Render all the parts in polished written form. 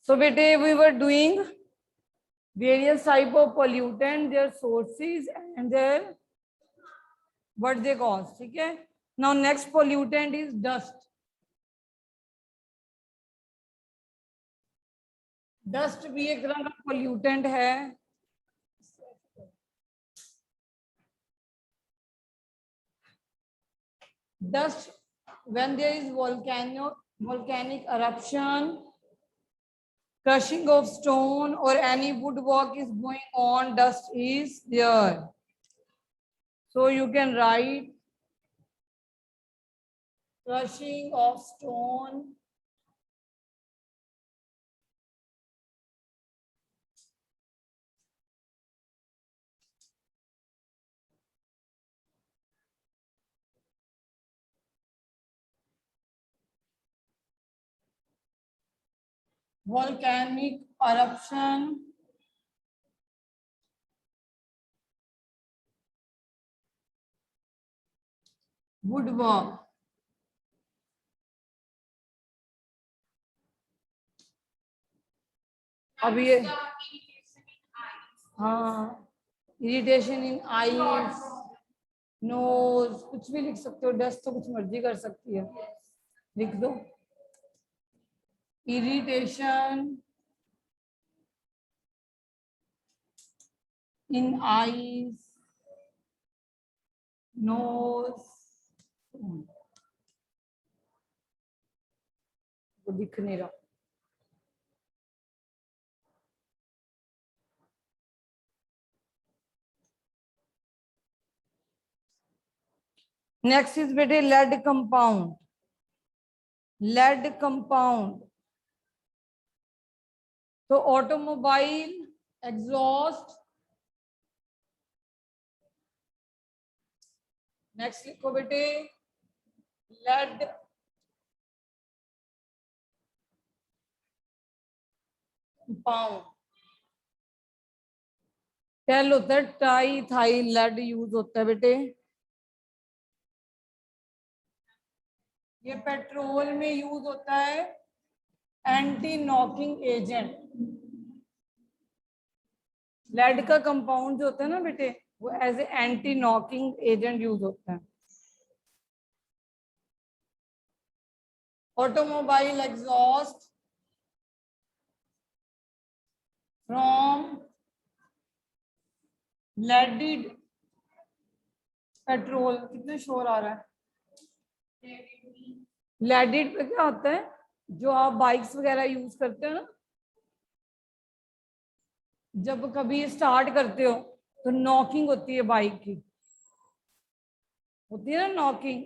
So bete, we were doing various type of pollutant, their sources and their what they cause. ठीक है. Now next pollutant is dust. Dust भी एक तरह का pollutant है. Dust, when there is volcanic eruption, crushing of stone or any woodwork is going on, dust is there. So you can write crushing of stone, volcanic eruption, woodwork. अब ये हाँ, irritation in eyes, knows, कुछ भी लिख सकते हो. Dust तो कुछ मर्जी कर सकती है, लिख दो. इरिटेशन इन आईज, नोज, वो दिख नहीं रहा. नेक्स्ट इज बेटे लेड कंपाउंड. लेड कंपाउंड तो ऑटोमोबाइल एग्जॉस्ट. नेक्स्ट लिखो बेटे लेड कंपाउंड. टेल होता है टाई थाई लेड यूज होता है बेटे. ये पेट्रोल में यूज होता है एंटी नॉकिंग एजेंट. लेड का कंपाउंड जो होता है ना बेटे, वो as a anti knocking agent use होता है. Automobile exhaust from leaded petrol. कितना शोर आ रहा है. लेडेड पे क्या होता है, जो आप बाइक्स वगैरह यूज करते हो ना, जब कभी स्टार्ट करते हो तो नॉकिंग होती है बाइक की, होती है ना नॉकिंग.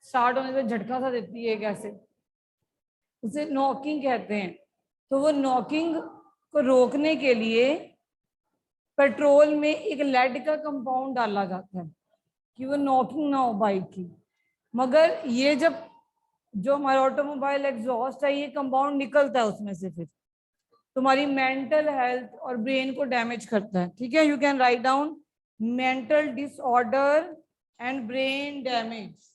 स्टार्ट होने पे झटका सा देती है कैसे, उसे नॉकिंग कहते हैं. तो वो नॉकिंग को रोकने के लिए पेट्रोल में एक लेड का कंपाउंड डाला जाता है कि वो नॉकिंग ना हो बाइक की. मगर ये जब जो हमारा ऑटोमोबाइल एग्जॉस्ट है, ये कंपाउंड निकलता है उसमें से, फिर तुम्हारी मेंटल हेल्थ और ब्रेन को डैमेज करता है. ठीक है. You can write down mental disorder and brain damage.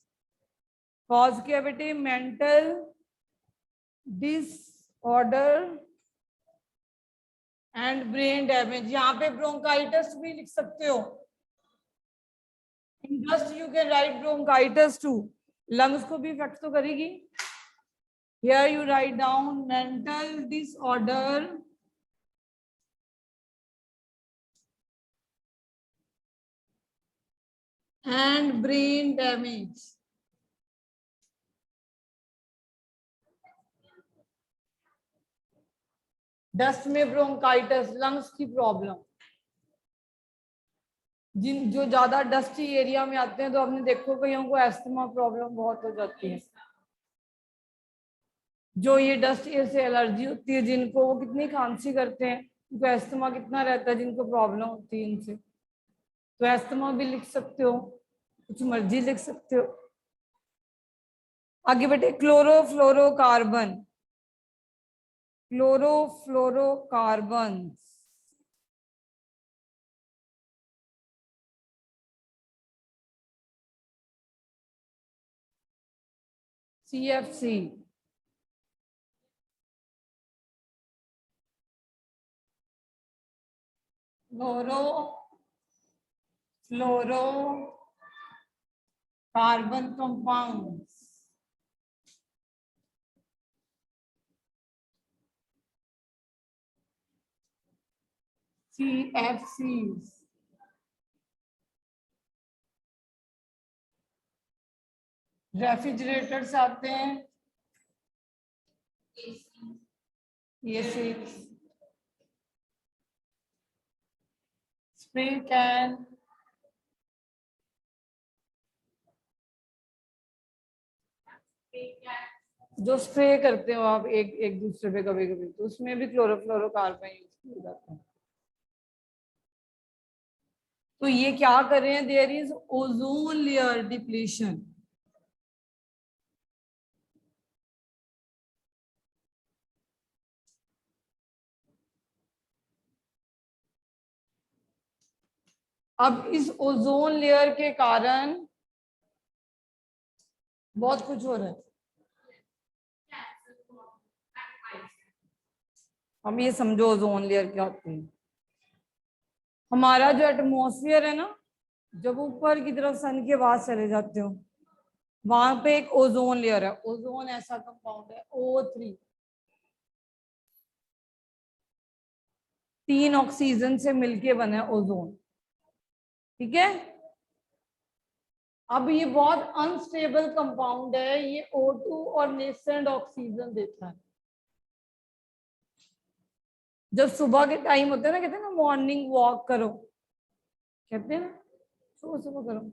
Cause किया बेटे mental disorder and brain damage. यहाँ पे ब्रोंकाइटिस भी लिख सकते हो. In dust you can write bronchitis too. Lungs को भी इफेक्ट तो करेगी. Here you write down mental disorder and brain damage. Dust में ब्रोंकाइटिस, लंग्स की प्रॉब्लम. जिन जो ज्यादा डस्टी एरिया में आते हैं तो आपने देखो कईयों को एस्थमा प्रॉब्लम बहुत हो जाती है. जो ये डस्ट एयर से एलर्जी होती है जिनको, वो कितनी खांसी करते हैं, उनको एस्थमा कितना रहता है जिनको प्रॉब्लम होती है इनसे. तो एस्थमा भी लिख सकते हो, कुछ मर्जी लिख सकते हो. आगे बेटे क्लोरोफ्लोरोकार्बन. क्लोरोफ्लोरोकार्बन CFC, फ्लोरो कार्बन कंपाउंड, CFCs, रेफ्रिजरेटर्स आते हैं, AC, स्प्रे कैन, जो स्प्रे करते हो आप एक एक दूसरे पे कभी कभी, तो उसमें भी क्लोरोफ्लोरोकार्बन यूज किया जाता है। तो ये क्या कर रहे हैं, there is ozone layer depletion. अब इस ओजोन लेयर के कारण बहुत कुछ हो रहा है। अब ये समझो ओजोन लेयर क्या होती है। हमारा जो एटमॉस्फेयर है ना, जब ऊपर की तरफ सन के पास चले जाते हो, वहां पे एक ओजोन लेयर है। ओजोन ऐसा कंपाउंड है O3, 3 ऑक्सीजन से मिलके बना है ओजोन, ठीक है। अब ये बहुत अनस्टेबल कंपाउंड है, ये O2 और नेसेंट ऑक्सीजन देता है। जब सुबह के टाइम होता है ना, कहते हैं ना मॉर्निंग वॉक करो, कहते हैं ना सुबह सुबह करो,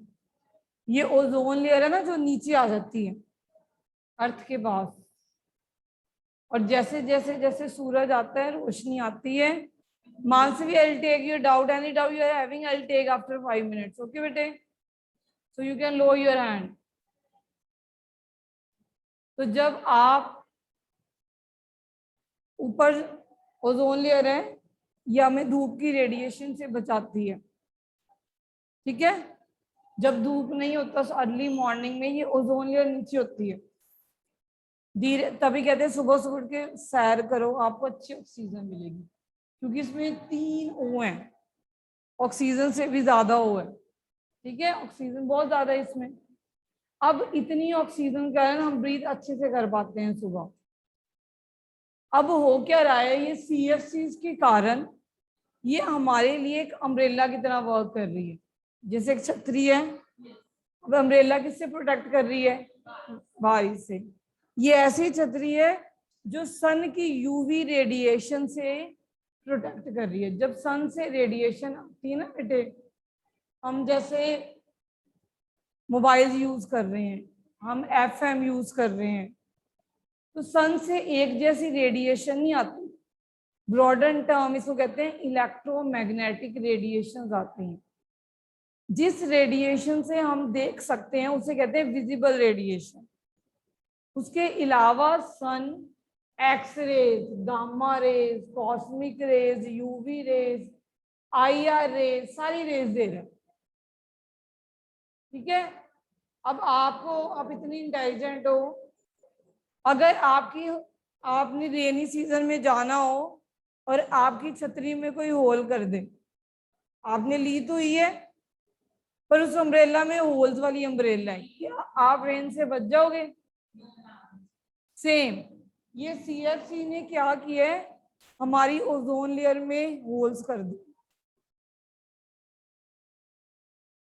ये ओजोन लेयर है ना जो नीचे आ जाती है अर्थ के पास। और जैसे जैसे जैसे सूरज आता है, रोशनी आती है, मानसवी, I'll take your doubt, any doubt you are having, I'll take after 5 minutes, okay बेटे, so you can lower your hand। तो जब आप ऊपर, ओजोन लेयर है, ये हमें धूप की रेडिएशन से बचाती है, ठीक है। जब धूप नहीं होता अर्ली मॉर्निंग में, ये ओजोन लेयर नीचे होती है धीरे, तभी कहते हैं सुबह सुबह उठ के सैर करो, आपको अच्छी ऑक्सीजन मिलेगी, क्योंकि इसमें 3 O हैं, ऑक्सीजन से भी ज्यादा O है, ठीक है। ऑक्सीजन बहुत ज्यादा है इसमें। अब इतनी ऑक्सीजन के कारण हम ब्रीथ अच्छे से कर पाते हैं सुबह। अब हो क्या रहा है, ये CFCs के कारण ये हमारे लिए एक अम्ब्रेला की तरह वर्क कर रही है, जैसे एक छतरी है। अब अम्ब्रेला किससे प्रोटेक्ट कर रही है, बारिश से। ये ऐसी छतरी है जो सन की UV रेडिएशन से प्रोटेक्ट कर रही है। जब सन से रेडिएशन आती है ना बेटे, हम जैसे मोबाइल यूज कर रहे हैं, हम FM यूज कर रहे हैं, तो सन से एक जैसी रेडिएशन नहीं आती, ब्रॉडन टर्म इसको कहते हैं इलेक्ट्रोमैग्नेटिक रेडिएशंस आती हैं। जिस रेडिएशन से हम देख सकते हैं उसे कहते हैं विजिबल रेडिएशन। उसके अलावा sun X rays, gamma rays, cosmic rays, UV rays, IR rays, सारी रेज दे रहे हैं, ठीक है। अब आपको, आप इतनी इंटेलिजेंट हो, अगर आपने रेनी सीजन में जाना हो और आपकी छतरी में कोई होल कर दे, आपने ली तो ही है, पर उस अम्ब्रेला में होल्स वाली अम्ब्रेला है, क्या आप रेन से बच जाओगे? सेम ये CFC ने क्या किया है, हमारी ओजोन लेयर में होल्स कर दी।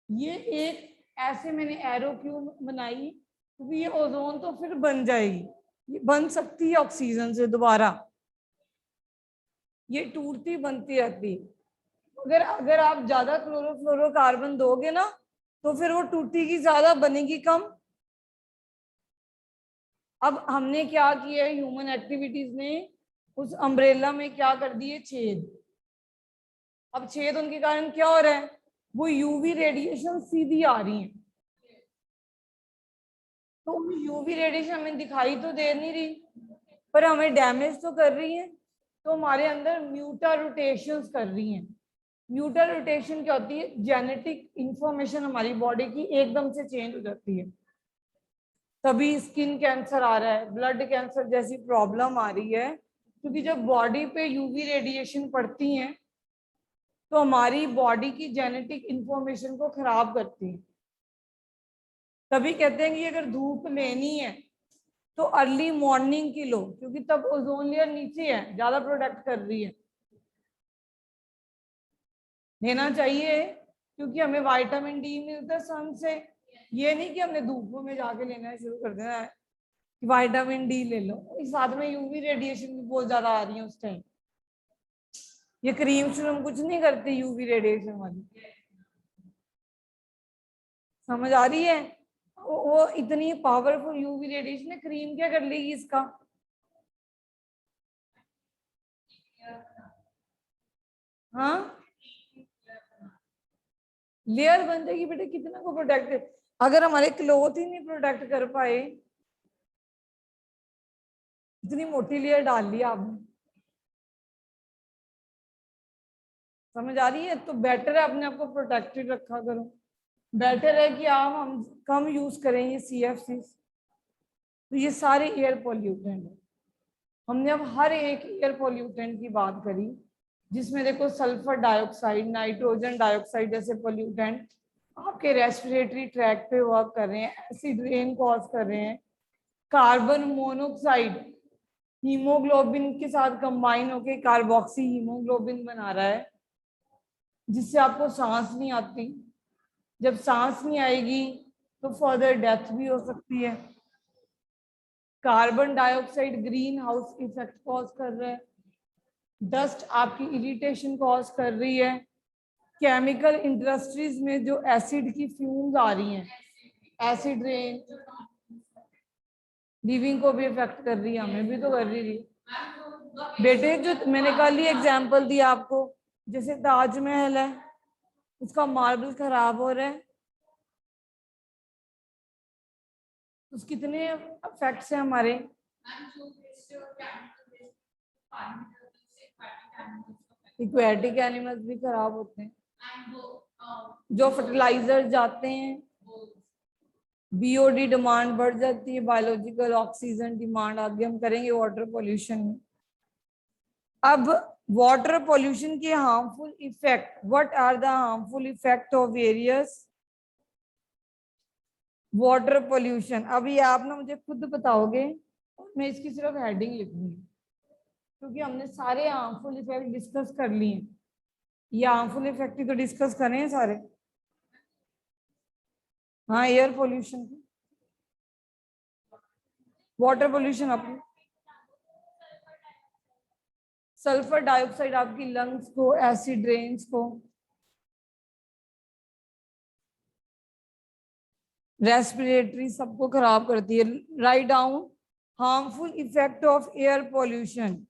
ये एक ऐसे मैंने एरो क्यों बनाई, क्योंकि ये ओजोन तो फिर बन जाएगी, ये बन सकती है ऑक्सीजन से दोबारा, ये टूटती बनती रहती। अगर आप ज्यादा क्लोरोफ्लोरोकार्बन दोगे ना, तो फिर वो टूटेगी ज्यादा, बनेगी कम। अब हमने क्या किया है, ह्यूमन एक्टिविटीज ने उस अम्ब्रेला में क्या कर दिए, छेद। अब छेद उनके कारण क्या हो रहा है, वो UV रेडिएशन सीधी आ रही है, तो UV रेडिएशन हमें दिखाई तो दे नहीं रही, पर हमें डैमेज तो कर रही है। तो हमारे अंदर म्यूटारोटेशंस कर रही हैं। म्यूटारोटेशन क्या होती है, जेनेटिक इंफॉर्मेशन हमारी बॉडी की एकदम से चेंज हो जाती है। तभी स्किन कैंसर आ रहा है, ब्लड कैंसर जैसी प्रॉब्लम आ रही है, क्योंकि जब बॉडी पे यूवी रेडिएशन पड़ती हैं तो हमारी बॉडी की जेनेटिक इंफॉर्मेशन को खराब करती है। तभी कहते हैं कि अगर धूप लेनी है तो अर्ली मॉर्निंग की लो, क्योंकि तब ओजोन लेयर नीचे है, ज्यादा प्रोटेक्ट कर रही है। लेना चाहिए क्योंकि हमें विटामिन डी मिलता है सन से। ये नहीं कि हमने धूप में जाके लेना शुरू कर देना है कि विटामिन डी ले लो, इस साथ में यूवी रेडिएशन भी बहुत ज्यादा आ रही है उस टाइम। ये क्रीम श्रीम कुछ नहीं करती यूवी रेडिएशन वाली, समझ आ रही है? वो इतनी पावरफुल यूवी रेडिएशन है, क्रीम क्या कर लेगी इसका? हाँ, लेयर बन जाएगी बेटे, कितना को प्रोटेक्ट। अगर हमारे क्लोथ ही नहीं प्रोटेक्ट कर पाए, इतनी मोटी लेयर डाल ली आपने, समझ आ रही है? तो बेटर है अपने आप को प्रोटेक्टेड रखा करो। बेटर है कि आप हम कम यूज करें ये CFC। तो ये सारे एयर पॉल्यूटेंट है। हमने अब हर एक एयर पॉल्यूटेंट की बात करी, जिसमें देखो सल्फर डाइऑक्साइड, नाइट्रोजन डाइऑक्साइड जैसे पॉल्यूटेंट आपके रेस्पिरेटरी ट्रैक पे वर्क कर रहे हैं, एसिड रेन कॉज कर रहे हैं। कार्बन मोनोऑक्साइड हीमोग्लोबिन के साथ कंबाइन होके कार्बोक्सी हीमोग्लोबिन बना रहा है, जिससे आपको सांस नहीं आती। जब सांस नहीं आएगी तो फर्दर डेथ भी हो सकती है। Carbon dioxide green house effect cause कर रहा है। डस्ट आपकी इरिटेशन कॉज कर रही है। केमिकल इंडस्ट्रीज में जो एसिड की फ्यूम्स आ रही हैं, एसिड रेन लिविंग को भी इफेक्ट कर रही है, हमें भी तो कर रही है बेटे। जो मैंने कल ही एग्जांपल दिया आपको, जैसे ताजमहल है, उसका मार्बल खराब हो रहा है, उस कितने इफेक्ट्स हैं हमारे। एक्वेटिक एनिमल्स भी खराब होते हैं, जो फर्टिलाइजर जाते हैं, BOD डिमांड बढ़ जाती है, बायोलॉजिकल ऑक्सीजन डिमांड। आगे हम करेंगे वाटर पोल्यूशन में। अब वाटर पोल्यूशन के harmful effect, what are the harmful effect of various water pollution. अभी आप ना मुझे खुद बताओगे और मैं इसकी सिर्फ हेडिंग लिखूंगी, क्योंकि हमने सारे हार्मफुल इफेक्ट डिस्कस कर लिए हैं। ये हार्मफुल इफेक्ट ही तो डिस्कस करें हैं सारे। हाँ, एयर पोल्यूशन, वाटर पोल्यूशन, अपने सल्फर डाइऑक्साइड आपकी लंग्स को, एसिड रेन्स को, रेस्पिरेटरी सबको खराब करती है। Right down harmful effect of air pollution.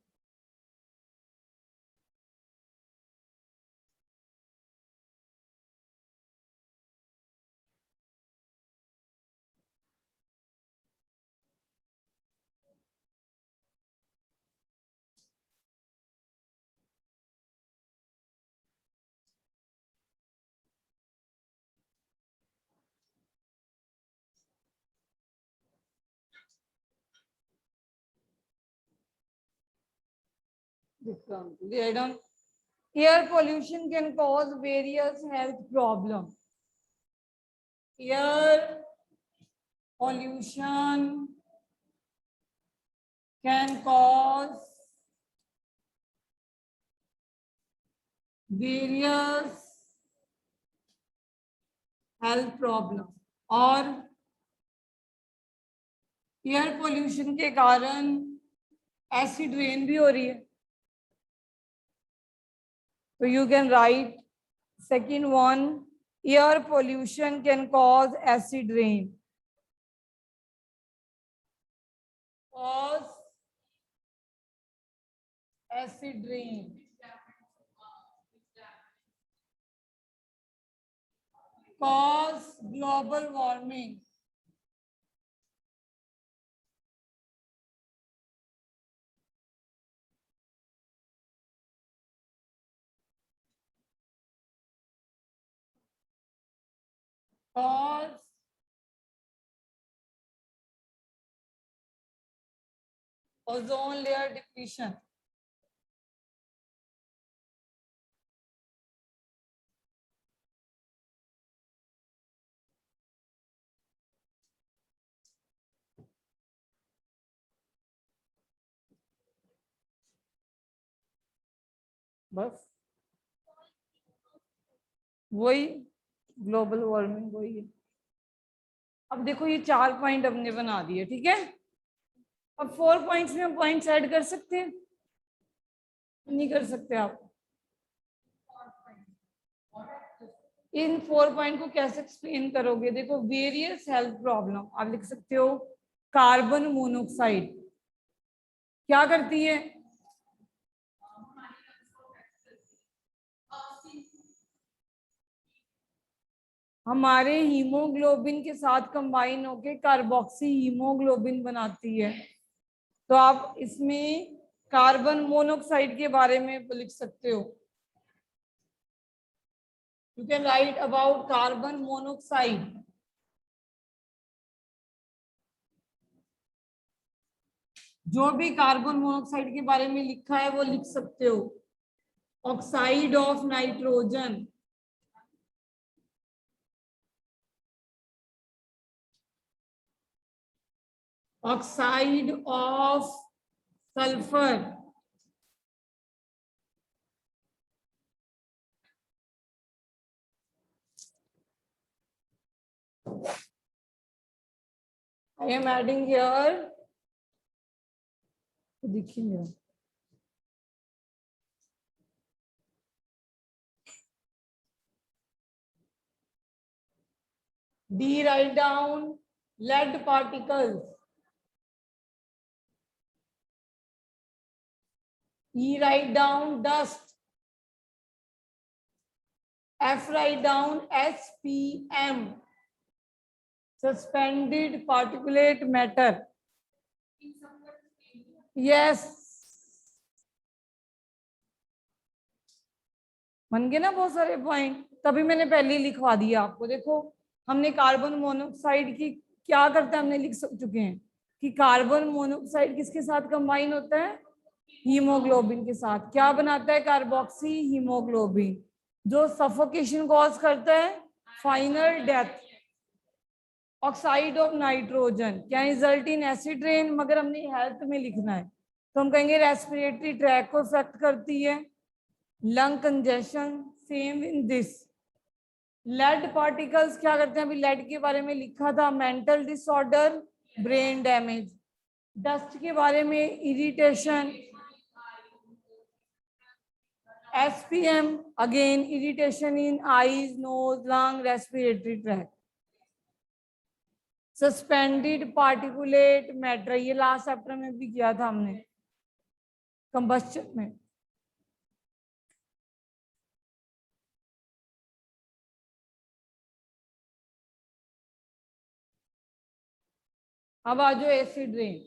Air pollution can cause various health problems. Air pollution can cause various health problem, और air pollution के कारण एसिड रेन भी हो रही है। तो you can right second one, air pollution can cause acid rain, cause acid rain, cause global warming, cause ozone layer depletion. बस वही ग्लोबल वार्मिंग वही है। अब देखो ये 4 पॉइंट हमने बना दिए, ठीक है। अब 4 पॉइंट्स में पॉइंट्स ऐड कर सकते हैं, नहीं कर सकते आप? इन 4 पॉइंट को कैसे एक्सप्लेन करोगे? देखो वेरियस हेल्थ प्रॉब्लम आप लिख सकते हो। कार्बन मोनोऑक्साइड क्या करती है? हमारे हीमोग्लोबिन के साथ कंबाइन होके कार्बोक्सी हीमोग्लोबिन बनाती है। तो आप इसमें कार्बन मोनोऑक्साइड के बारे में लिख सकते हो। You can right about carbon monoxide. जो भी कार्बन मोनोऑक्साइड के बारे में लिखा है वो लिख सकते हो। Oxide of nitrogen, oxide of sulphur, I am adding here, देखिए D write down lead particles, E write down dust, F write down SPM, suspended particulate matter. Yes, बन गए ना बहुत सारे पॉइंट, तभी मैंने पहले ही लिखवा दिया आपको। देखो हमने कार्बन मोनोऑक्साइड की क्या करता है हमने लिख चुके हैं कि कार्बन मोनोऑक्साइड किसके साथ कंबाइन होता है? हीमोग्लोबिन के साथ। क्या बनाता है? कार्बोक्सी हीमोग्लोबिन, जो सफोकेशन कॉज करता है, final death. Oxide of nitrogen क्या रिजल्ट इन एसिड रेन, मगर हमने हेल्थ में लिखना है तो हम कहेंगे रेस्पिरेटरी ट्रैक को इफेक्ट करती है। Lung congestion, same in this. Lead particles क्या करते हैं? अभी लेड के बारे में लिखा था, mental disorder, brain damage. Dust के बारे में irritation, SPM again irritation in eyes, nose, lung, respiratory tract. Suspended particulate matter ये लास्ट चैप्टर में भी किया था हमने, कंबस्शन में। अब आ जाओ एसिड रेन।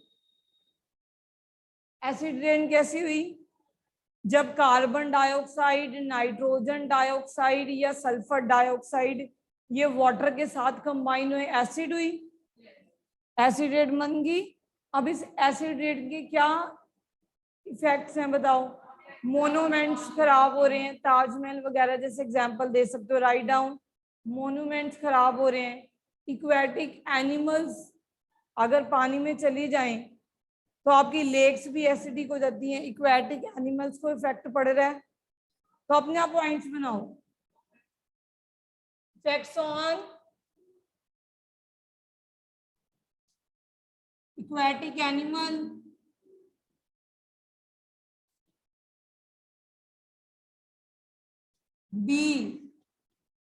एसिड रेन कैसी हुई? जब कार्बन डाइऑक्साइड, नाइट्रोजन डाइऑक्साइड या सल्फर डाइऑक्साइड ये वाटर के साथ कंबाइन हुए एसिड हुई, एसिड रेन बन गई। अब इस एसिड रेन के क्या इफेक्ट्स हैं बताओ? मोन्यूमेंट्स खराब हो रहे हैं, ताजमहल वगैरह जैसे एग्जांपल दे सकते हो, राइट डाउन। मोन्यूमेंट्स खराब हो रहे हैं। इक्वेटिक एनिमल्स अगर पानी में चली जाएं तो आपकी लेक्स भी एसिडिक हो जाती हैं। इक्वेटिक एनिमल्स को इफेक्ट पड़ रहा है, तो अपने आप पॉइंट्स बनाओ। Effects on aquatic animal, B,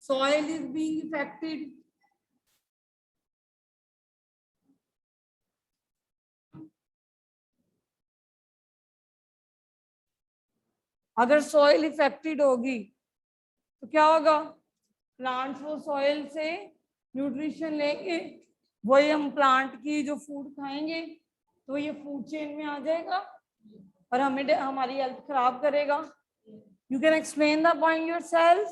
soil is being affected, अगर सॉइल इफेक्टेड होगी तो क्या होगा? प्लांट्स वो सॉइल से न्यूट्रिशन लेंगे, वही हम प्लांट की जो फूड खाएंगे तो ये फूड चेन में आ जाएगा और हमें हमारी हेल्थ खराब करेगा। You can explain the point yourself.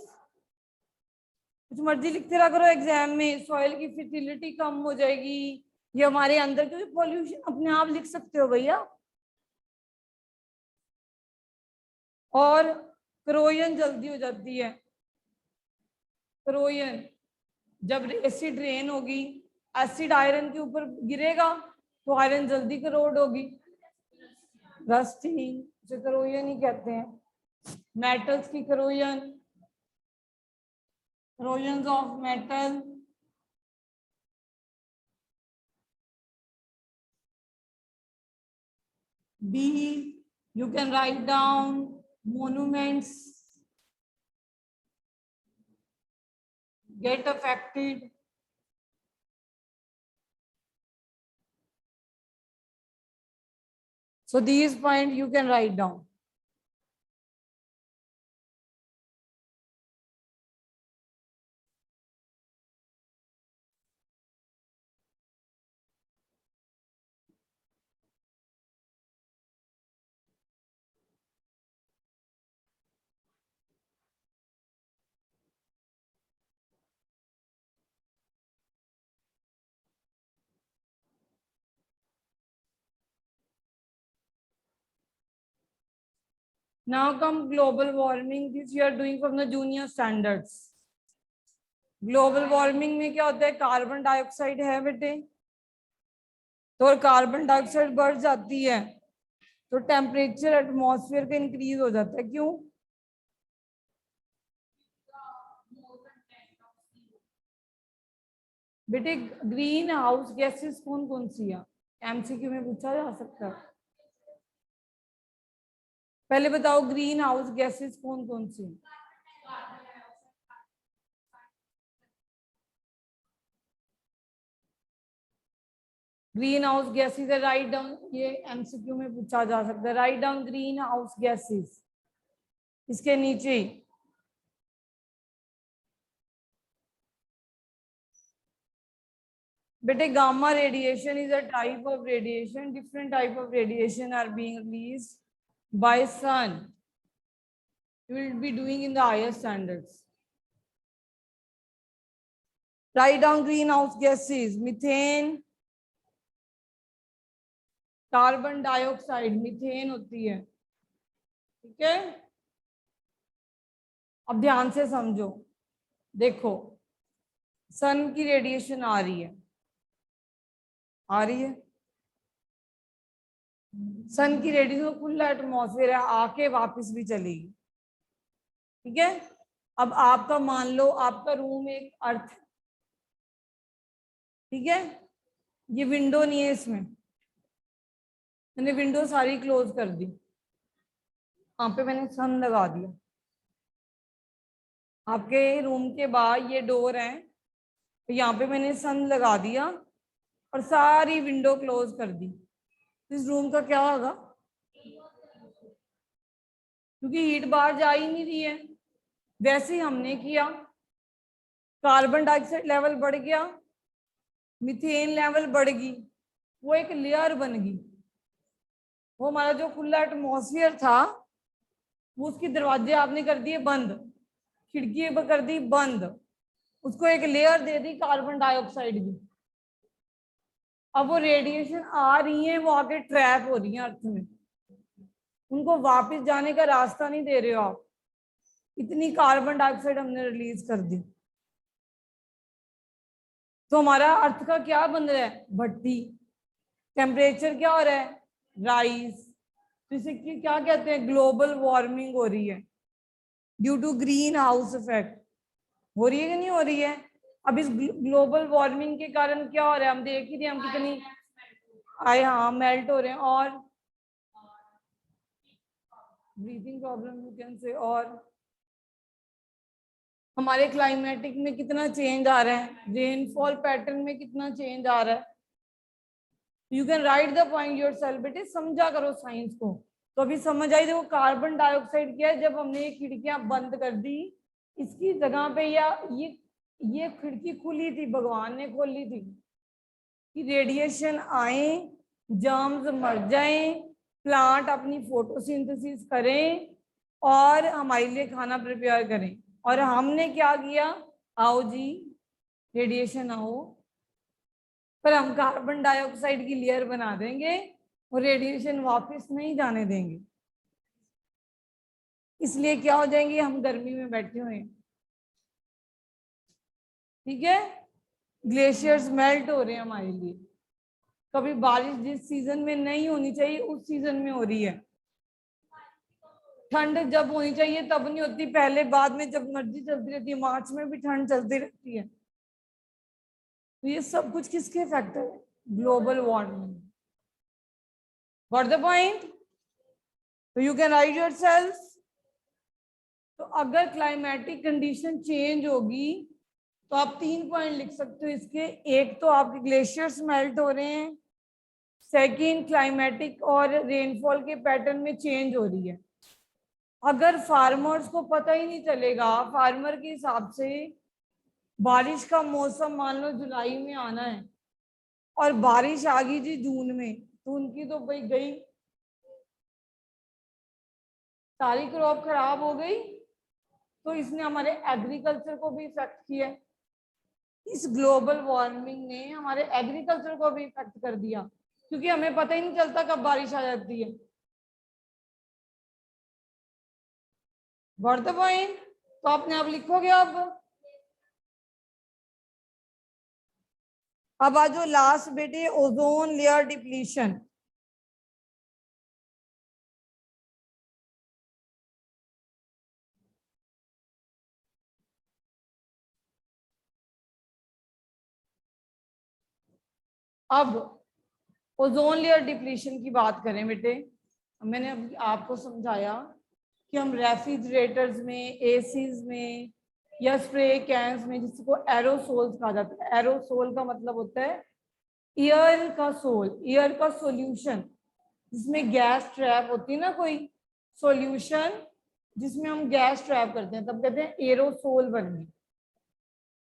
कुछ मर्जी लिखते रहा करो एग्जाम में। सॉइल की फर्टिलिटी कम हो जाएगी, ये हमारे अंदर के पॉल्यूशन, अपने आप लिख सकते हो भैया। और क्रोयन जल्दी हो जाती है। क्रोयन जब एसिड रेन होगी, एसिड आयरन के ऊपर गिरेगा तो आयरन जल्दी करोड होगी। रस्टिंग जो करोयन ही कहते हैं। मेटल्स की corrosion, corrosion of metal. B, you can write down monuments get affected. So these points you can write down. Now come global warming. This you are doing from the junior standards. Global warming में क्या होता है, carbon dioxide है बेटे, तो carbon dioxide बढ़ जाती है तो टेम्परेचर एटमॉस्फेयर का इंक्रीज हो जाता है। क्यों? बेटे ग्रीन हाउस गैसेस कौन कौन सी है, एमसीक्यू में पूछा जा सकता है। पहले बताओ ग्रीन हाउस गैसेस कौन कौन सी? ग्रीन हाउस गैसेस है, राइट डाउन, ये एमसीक्यू में पूछा जा सकता है। Right down green house gases, इसके नीचे बेटे gamma radiation is a type of radiation, different type of radiation are being released by sun, you will be doing in the higher standards. Write down greenhouse gases, methane, carbon dioxide, methane होती है, ठीक है। अब ध्यान से समझो, देखो सन की रेडिएशन आ रही है, आ रही है, सन की रेडिएशन खुला एटमॉस्फेयर है, आके वापस भी चलेगी, ठीक है। अब आपका मान लो आपका रूम एक अर्थ, ठीक है, ये विंडो नहीं है, इसमें मैंने विंडो सारी क्लोज कर दी, वहां पे मैंने सन लगा दिया, आपके रूम के बाहर ये डोर है, तो यहाँ पे मैंने सन लगा दिया और सारी विंडो क्लोज कर दी, इस रूम का क्या होगा? क्योंकि हीट बाहर जा ही नहीं रही है। वैसे ही हमने किया, कार्बन डाइऑक्साइड लेवल बढ़ गया, मीथेन लेवल बढ़ गई, वो एक लेयर बन गई, वो हमारा जो खुला एटमॉस्फेयर था वो उसके दरवाजे आपने कर दिए बंद, खिड़की कर दी बंद, उसको एक लेयर दे दी कार्बन डाइऑक्साइड की। अब वो रेडिएशन आ रही है, वो आके ट्रैप हो रही है अर्थ में, उनको वापस जाने का रास्ता नहीं दे रहे हो आप, इतनी कार्बन डाइऑक्साइड हमने रिलीज कर दी। तो हमारा अर्थ का क्या बन रहा है? भट्टी। टेम्परेचर क्या हो रहा है? राइज। तो इसे क्या कहते हैं? ग्लोबल वार्मिंग हो रही है due to green house effect. हो रही है कि नहीं हो रही है? अब इस ग्लोबल वार्मिंग के कारण क्या हो रहा है, हम देख ही रहे, हम कितनी आए, हाँ मेल्ट हो रहे हैं, और breathing problem you can say, और हमारे क्लाइमेटिक में कितना चेंज आ रहा है, रेनफॉल पैटर्न में कितना चेंज आ रहा है। You can right the point yourself, बेटे समझा करो साइंस को। तो अभी समझ आई, देखो कार्बन डाइऑक्साइड क्या है, जब हमने ये खिड़कियां बंद कर दी, इसकी जगह पे या ये खिड़की खुली थी, भगवान ने खोली थी कि रेडिएशन आए, जर्म्स मर जाएं, प्लांट अपनी फोटोसिंथेसिस करें और हमारे लिए खाना प्रिपेयर करें। और हमने क्या किया, आओ जी रेडिएशन आओ, पर हम कार्बन डाइऑक्साइड की लेयर बना देंगे और रेडिएशन वापस नहीं जाने देंगे। इसलिए क्या हो जाएंगे, हम गर्मी में बैठे हुए हैं, ठीक है। ग्लेशियर्स मेल्ट हो रहे हैं हमारे लिए। कभी बारिश जिस सीजन में नहीं होनी चाहिए उस सीजन में हो रही है। ठंड जब होनी चाहिए तब नहीं होती, पहले बाद में जब मर्जी चलती रहती है, मार्च में भी ठंड चलती रहती है। तो ये सब कुछ किसके फैक्टर है, global warming. Got the point? तो यू कैन राइट योरसेल्फ। तो अगर क्लाइमेटिक कंडीशन चेंज होगी तो आप 3 पॉइंट लिख सकते हो इसके। एक तो आपके ग्लेशियर्स मेल्ट हो रहे हैं, सेकंड क्लाइमेटिक और रेनफॉल के पैटर्न में चेंज हो रही है। अगर फार्मर्स को पता ही नहीं चलेगा, फार्मर के हिसाब से बारिश का मौसम मान लो जुलाई में आना है और बारिश आ गई जी जून में, तो उनकी तो भाई गई, सारी क्रॉप खराब हो गई। तो इसने हमारे एग्रीकल्चर को भी इफेक्ट किया। इस ग्लोबल वार्मिंग ने हमारे एग्रीकल्चर को भी इफेक्ट कर दिया, क्योंकि हमें पता ही नहीं चलता कब बारिश आ जाती है। Got the point? तो आपने अब लिखोगे। अब आज जो लास्ट बेटे, ओजोन लेयर डिप्लीशन। अब ओजोन लेयर डिप्लीशन की बात करें बेटे, मैंने अभी आपको समझाया कि हम रेफ्रिजरेटर्स में, एसीज में या स्प्रे कैंस में, जिसको एरोसोल्स कहा जाता है, एरोसोल का मतलब होता है एयर का सोल, एयर का सॉल्यूशन, जिसमें गैस ट्रैप होती है ना, कोई सॉल्यूशन जिसमें हम गैस ट्रैप करते हैं, तब कहते हैं एरोसोल बन गई।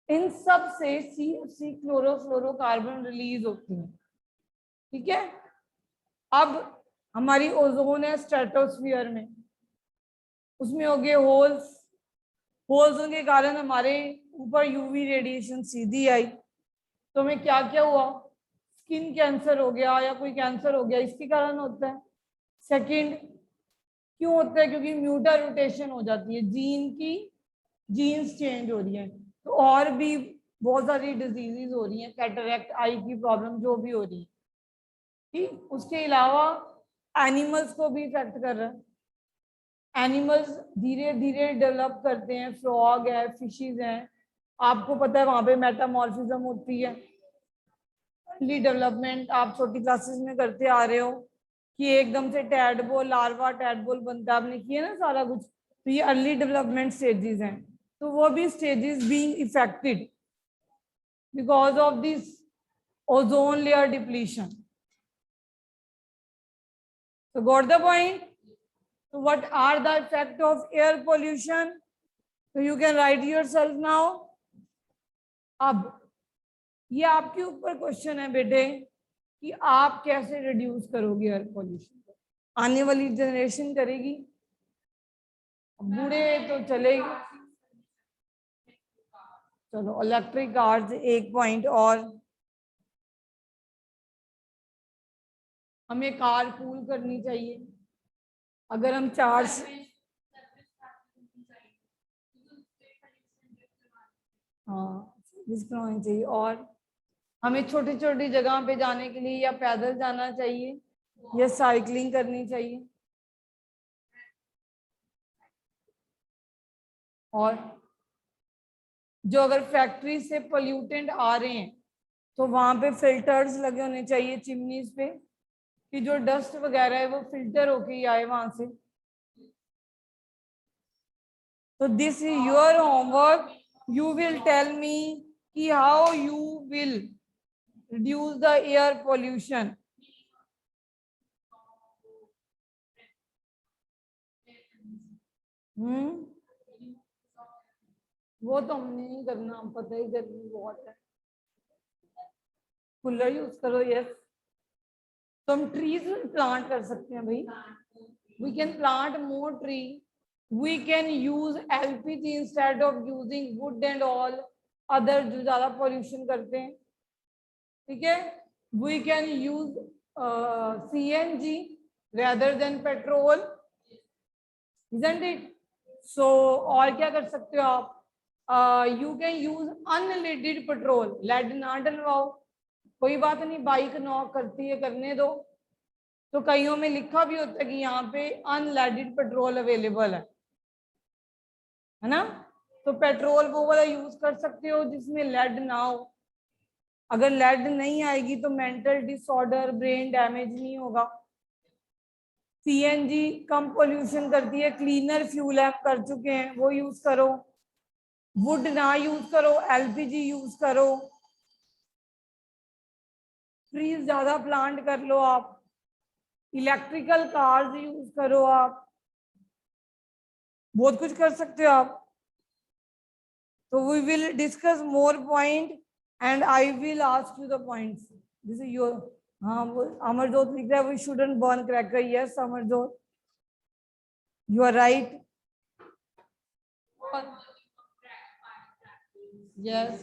इन सब से CFC क्लोरोफ्लोरोकार्बन रिलीज होती है, ठीक है। अब हमारी ओजोन है स्ट्रेटोस्फियर में, उसमें हो गए होल्स, होल्स के कारण हमारे ऊपर यूवी रेडिएशन सीधी आई, तो हमें क्या क्या हुआ, स्किन कैंसर हो गया या कोई कैंसर हो गया, इसके कारण होता है। सेकंड, क्यों होता है, क्योंकि म्यूटा रोटेशन हो जाती है, जीन की जीन्स चेंज हो रही है, तो और भी बहुत सारी डिजीजेज हो रही हैं, कैटरेक्ट, आई की प्रॉब्लम जो भी हो रही है, ठीक। उसके अलावा एनिमल्स को भी इफेक्ट कर रहा है। एनिमल्स धीरे धीरे डेवलप करते हैं, फ्रॉग है, फिशेज हैं, आपको पता है वहां पे मेटामॉर्फिज्म होती है। अर्ली डेवलपमेंट आप छोटी क्लासेस में करते आ रहे हो कि एकदम से टैडपोल, लार्वा टैडपोल बनता है, आपने किया ना सारा कुछ, तो ये अर्ली डेवलपमेंट स्टेजेस हैं। तो वो भी stages being affected because of this ozone layer depletion. So got the point? So what are the effect of air pollution? So you can write yourself now. अब ये आपके ऊपर क्वेश्चन है बेटे कि आप कैसे रिड्यूस करोगे एयर पॉल्यूशन को। आने वाली जनरेशन करेगी, बूढ़े तो चलेगी। चलो इलेक्ट्रिक कार्स, एक पॉइंट और, हमें कार पूल करनी चाहिए। अगर हम चार्ज, हाँ होनी चाहिए, और हमें छोटी छोटी जगह पे जाने के लिए या पैदल जाना चाहिए या साइकिलिंग करनी चाहिए। और जो अगर फैक्ट्री से पोल्यूटेंट आ रहे हैं तो वहां पे फिल्टर्स लगे होने चाहिए चिमनीज पे, कि जो डस्ट वगैरह है वो फिल्टर होके ही आए वहां से। तो this is your homework, you will tell me कि how you will reduce the air pollution. वो तो हमने नहीं करना, हम पता ही गर्मी बहुत है, कूलर यूज करो। यस, तो हम ट्रीज प्लांट कर सकते हैं भाई, we can plant more tree, we can use LPG instead of using wood and all other जो ज्यादा पॉल्यूशन करते हैं, ठीक है। We can use CNG rather than petrol, isn't it? So और क्या कर सकते हो आप, you can use unleaded petrol, lead ना डलवाओ, कोई बात नहीं, बाइक नॉक करती है करने दो। तो कईयों में लिखा भी होता है कि यहाँ पे अनलेडेड पेट्रोल अवेलेबल है ना। तो पेट्रोल वो वाला यूज कर सकते हो जिसमें लेड ना हो। अगर लेड नहीं आएगी तो मेंटल डिसऑर्डर, ब्रेन डैमेज नहीं होगा। सीएनजी कम पोल्यूशन करती है, क्लीनर फ्यूल है, कर चुके हैं, वो यूज करो। वुड ना यूज करो, एलपीजी यूज करो। ट्रीज ज्यादा प्लांट कर लो आप, इलेक्ट्रिकल कार्स यूज करो आप, बहुत कुछ कर सकते हो आप। तो we will discuss more point and I will ask you the points. This is your, हाँ वो अमरजोत लिख रहा है we shouldn't burn cracker. Yes Amarjot, you are right. Yes.